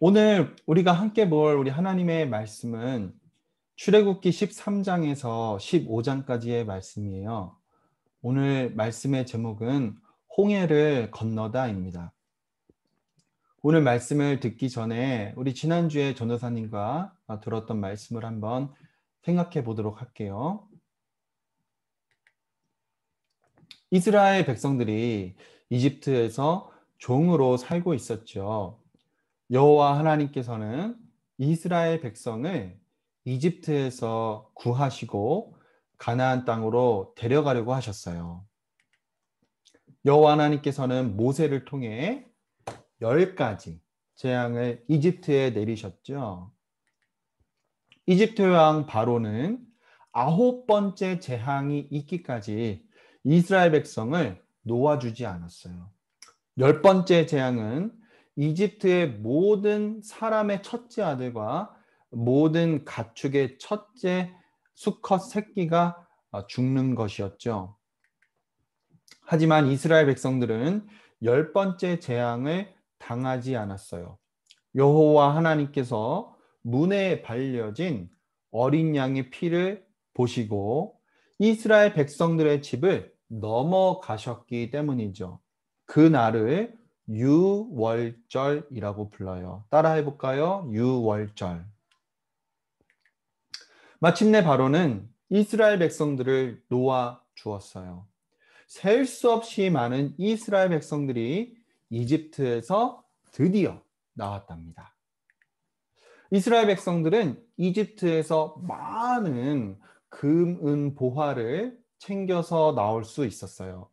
오늘 우리가 함께 볼 우리 하나님의 말씀은 출애굽기 13장에서 15장까지의 말씀이에요. 오늘 말씀의 제목은 홍해를 건너다입니다. 오늘 말씀을 듣기 전에 우리 지난주에 전도사님과 들었던 말씀을 한번 생각해 보도록 할게요. 이스라엘 백성들이 이집트에서 종으로 살고 있었죠. 여호와 하나님께서는 이스라엘 백성을 이집트에서 구하시고 가나안 땅으로 데려가려고 하셨어요. 여호와 하나님께서는 모세를 통해 10가지 재앙을 이집트에 내리셨죠. 이집트 왕 바로는 9번째 재앙이 있기까지 이스라엘 백성을 놓아주지 않았어요. 10번째 재앙은 이집트의 모든 사람의 첫째 아들과 모든 가축의 첫째 수컷 새끼가 죽는 것이었죠. 하지만 이스라엘 백성들은 10번째 재앙을 당하지 않았어요. 여호와 하나님께서 문에 발려진 어린 양의 피를 보시고 이스라엘 백성들의 집을 넘어가셨기 때문이죠. 그 날을 유월절이라고 불러요. 따라해 볼까요? 유월절. 마침내 바로는 이스라엘 백성들을 놓아 주었어요. 셀 수 없이 많은 이스라엘 백성들이 이집트에서 드디어 나왔답니다. 이스라엘 백성들은 이집트에서 많은 금, 은, 보화를 챙겨서 나올 수 있었어요.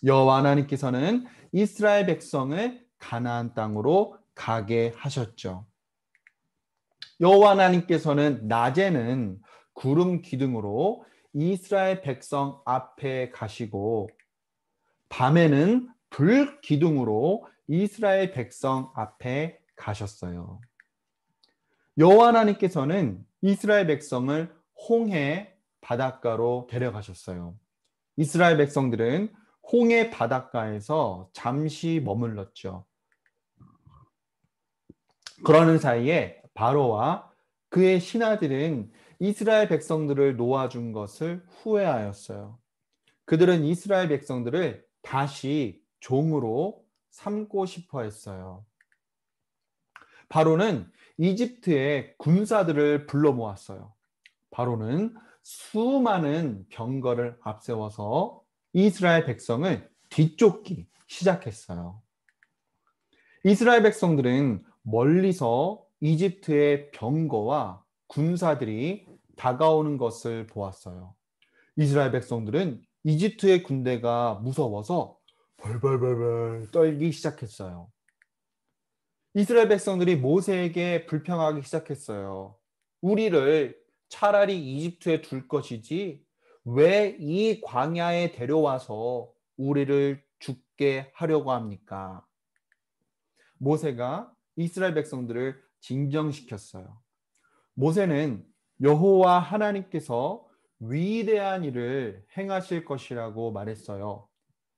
여호와 하나님께서는 이스라엘 백성을 가나안 땅으로 가게 하셨죠. 여호와 하나님께서는 낮에는 구름 기둥으로 이스라엘 백성 앞에 가시고 밤에는 불 기둥으로 이스라엘 백성 앞에 가셨어요. 여호와 하나님께서는 이스라엘 백성을 홍해 바닷가로 데려가셨어요. 이스라엘 백성들은 홍해 바닷가에서 잠시 머물렀죠. 그러는 사이에 바로와 그의 신하들은 이스라엘 백성들을 놓아준 것을 후회하였어요. 그들은 이스라엘 백성들을 다시 종으로 삼고 싶어 했어요. 바로는 이집트의 군사들을 불러 모았어요. 바로는 수많은 병거를 앞세워서 이스라엘 백성을 뒤쫓기 시작했어요. 이스라엘 백성들은 멀리서 이집트의 병거와 군사들이 다가오는 것을 보았어요. 이스라엘 백성들은 이집트의 군대가 무서워서 벌벌벌벌 떨기 시작했어요. 이스라엘 백성들이 모세에게 불평하기 시작했어요. 우리를 차라리 이집트에 둘 것이지 왜 이 광야에 데려와서 우리를 죽게 하려고 합니까? 모세가 이스라엘 백성들을 진정시켰어요. 모세는 여호와 하나님께서 위대한 일을 행하실 것이라고 말했어요.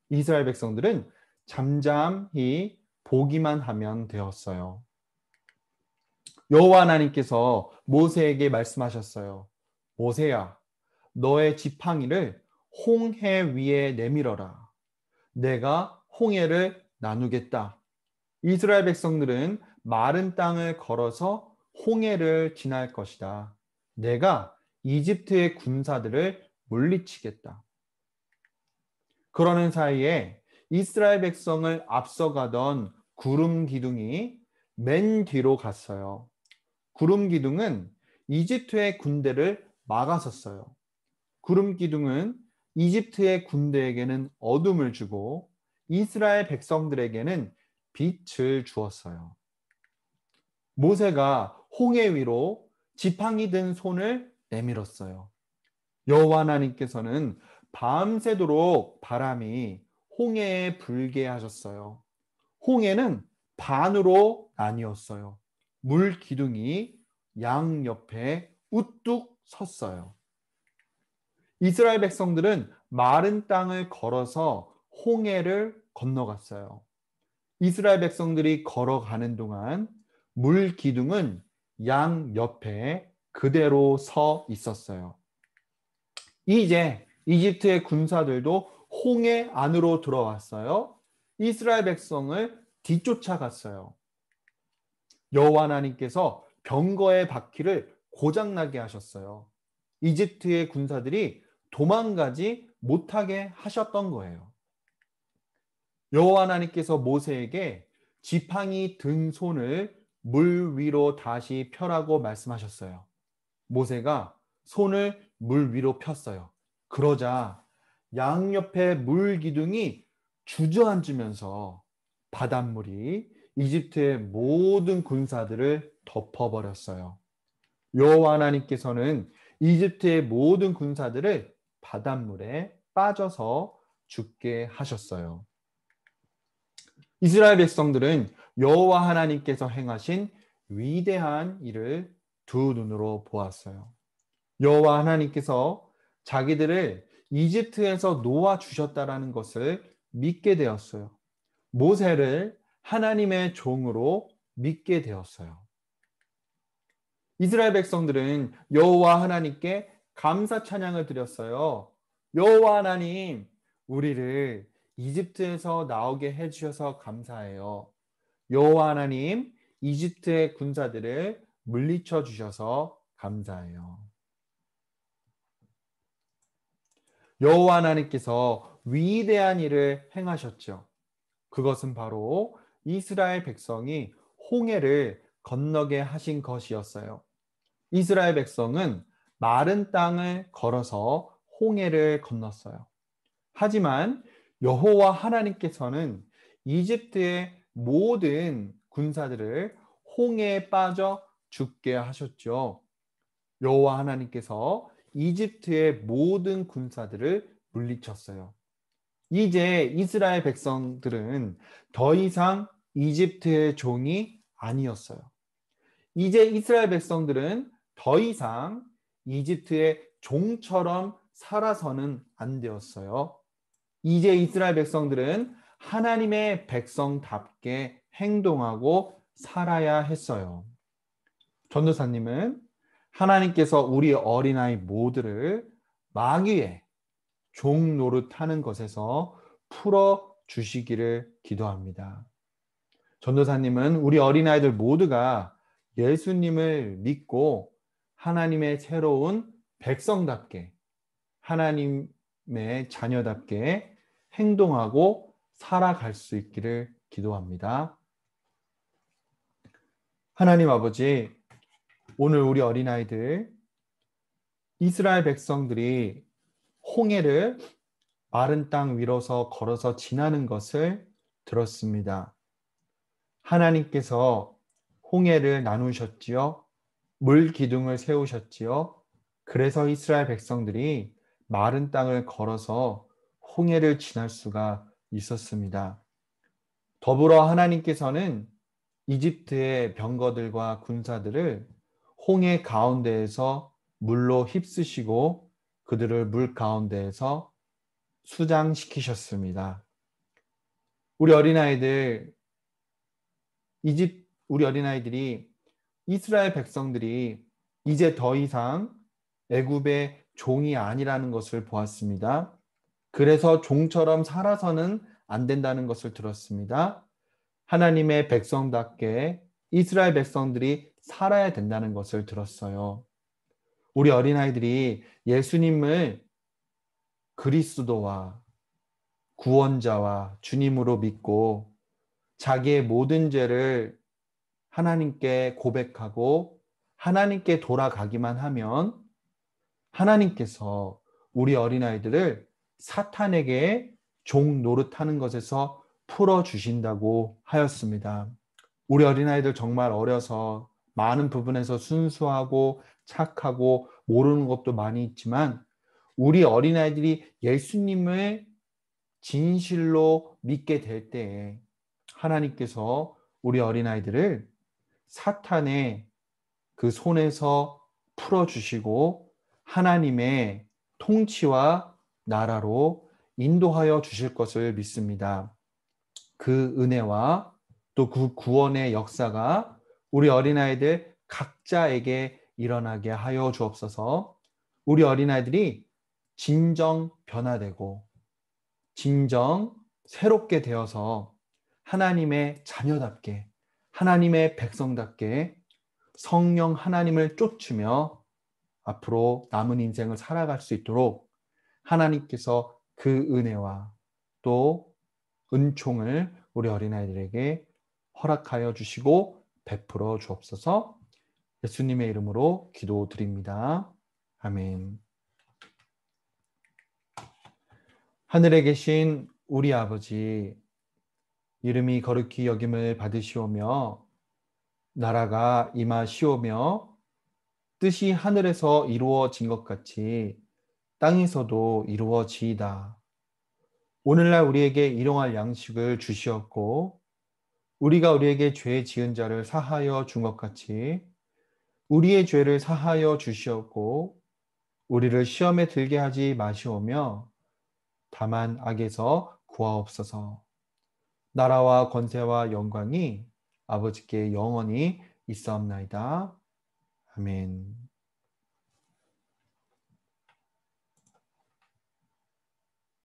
이스라엘 백성들은 잠잠히 보기만 하면 되었어요. 여호와 하나님께서 모세에게 말씀하셨어요. 모세야, 너의 지팡이를 홍해 위에 내밀어라. 내가 홍해를 나누겠다. 이스라엘 백성들은 마른 땅을 걸어서 홍해를 지날 것이다. 내가 이집트의 군사들을 물리치겠다. 그러는 사이에 이스라엘 백성을 앞서가던 구름 기둥이 맨 뒤로 갔어요. 구름 기둥은 이집트의 군대를 막아섰어요. 구름 기둥은 이집트의 군대에게는 어둠을 주고 이스라엘 백성들에게는 빛을 주었어요. 모세가 홍해 위로 지팡이 든 손을 내밀었어요. 여호와 하나님께서는 밤새도록 바람이 홍해에 불게 하셨어요. 홍해는 반으로 나뉘었어요. 물 기둥이 양옆에 우뚝 섰어요. 이스라엘 백성들은 마른 땅을 걸어서 홍해를 건너갔어요. 이스라엘 백성들이 걸어가는 동안 물 기둥은 양 옆에 그대로 서 있었어요. 이제 이집트의 군사들도 홍해 안으로 들어왔어요. 이스라엘 백성을 뒤쫓아갔어요. 여호와 하나님께서 병거의 바퀴를 고장나게 하셨어요. 이집트의 군사들이 도망가지 못하게 하셨던 거예요. 여호와 하나님께서 모세에게 지팡이 든 손을 물 위로 다시 펴라고 말씀하셨어요. 모세가 손을 물 위로 폈어요. 그러자 양옆에 물 기둥이 주저앉으면서 바닷물이 이집트의 모든 군사들을 덮어버렸어요. 여호와 하나님께서는 이집트의 모든 군사들을 바닷물에 빠져서 죽게 하셨어요. 이스라엘 백성들은 여호와 하나님께서 행하신 위대한 일을 두 눈으로 보았어요. 여호와 하나님께서 자기들을 이집트에서 놓아 주셨다라는 것을 믿게 되었어요. 모세를 하나님의 종으로 믿게 되었어요. 이스라엘 백성들은 여호와 하나님께 감사 찬양을 드렸어요. 여호와 하나님, 우리를 이집트에서 나오게 해주셔서 감사해요. 여호와 하나님, 이집트의 군사들을 물리쳐 주셔서 감사해요. 여호와 하나님께서 위대한 일을 행하셨죠. 그것은 바로 이스라엘 백성이 홍해를 건너게 하신 것이었어요. 이스라엘 백성은 마른 땅을 걸어서 홍해를 건넜어요. 하지만 여호와 하나님께서는 이집트의 모든 군사들을 홍해에 빠져 죽게 하셨죠. 여호와 하나님께서 이집트의 모든 군사들을 물리쳤어요. 이제 이스라엘 백성들은 더 이상 이집트의 종이 아니었어요. 이제 이스라엘 백성들은 더 이상 이집트의 종처럼 살아서는 안 되었어요. 이제 이스라엘 백성들은 하나님의 백성답게 행동하고 살아야 했어요. 전도사님은 하나님께서 우리 어린아이 모두를 마귀의 종 노릇하는 것에서 풀어 주시기를 기도합니다. 전도사님은 우리 어린아이들 모두가 예수님을 믿고 하나님의 새로운 백성답게, 하나님의 자녀답게 행동하고 살아갈 수 있기를 기도합니다. 하나님 아버지, 오늘 우리 어린아이들, 이스라엘 백성들이 홍해를 마른 땅 위로서 걸어서 지나는 것을 들었습니다. 하나님께서 홍해를 나누셨지요. 물 기둥을 세우셨지요. 그래서 이스라엘 백성들이 마른 땅을 걸어서 홍해를 지날 수가 있었습니다. 더불어 하나님께서는 이집트의 병거들과 군사들을 홍해 가운데에서 물로 휩쓰시고 그들을 물 가운데에서 수장시키셨습니다. 우리 어린아이들이 이스라엘 백성들이 이제 더 이상 애굽의 종이 아니라는 것을 보았습니다. 그래서 종처럼 살아서는 안 된다는 것을 들었습니다. 하나님의 백성답게 이스라엘 백성들이 살아야 된다는 것을 들었어요. 우리 어린아이들이 예수님을 그리스도와 구원자와 주님으로 믿고 자기의 모든 죄를 하나님께 고백하고 하나님께 돌아가기만 하면 하나님께서 우리 어린아이들을 사탄에게 종 노릇하는 것에서 풀어주신다고 하였습니다. 우리 어린아이들 정말 어려서 많은 부분에서 순수하고 착하고 모르는 것도 많이 있지만 우리 어린아이들이 예수님을 진실로 믿게 될 때에 하나님께서 우리 어린아이들을 사탄의 그 손에서 풀어주시고 하나님의 통치와 나라로 인도하여 주실 것을 믿습니다. 그 은혜와 또 그 구원의 역사가 우리 어린아이들 각자에게 일어나게 하여 주옵소서. 우리 어린아이들이 진정 변화되고 진정 새롭게 되어서 하나님의 자녀답게, 하나님의 백성답게 성령 하나님을 쫓으며 앞으로 남은 인생을 살아갈 수 있도록 하나님께서 그 은혜와 또 은총을 우리 어린아이들에게 허락하여 주시고 베풀어 주옵소서. 예수님의 이름으로 기도드립니다. 아멘. 하늘에 계신 우리 아버지, 이름이 거룩히 여김을 받으시오며 나라가 임하시오며 뜻이 하늘에서 이루어진 것 같이 땅에서도 이루어지이다. 오늘날 우리에게 일용할 양식을 주시었고 우리가 우리에게 죄 지은 자를 사하여 준 것 같이 우리의 죄를 사하여 주시었고 우리를 시험에 들게 하지 마시오며 다만 악에서 구하옵소서. 나라와 권세와 영광이 아버지께 영원히 있사옵나이다. 아멘.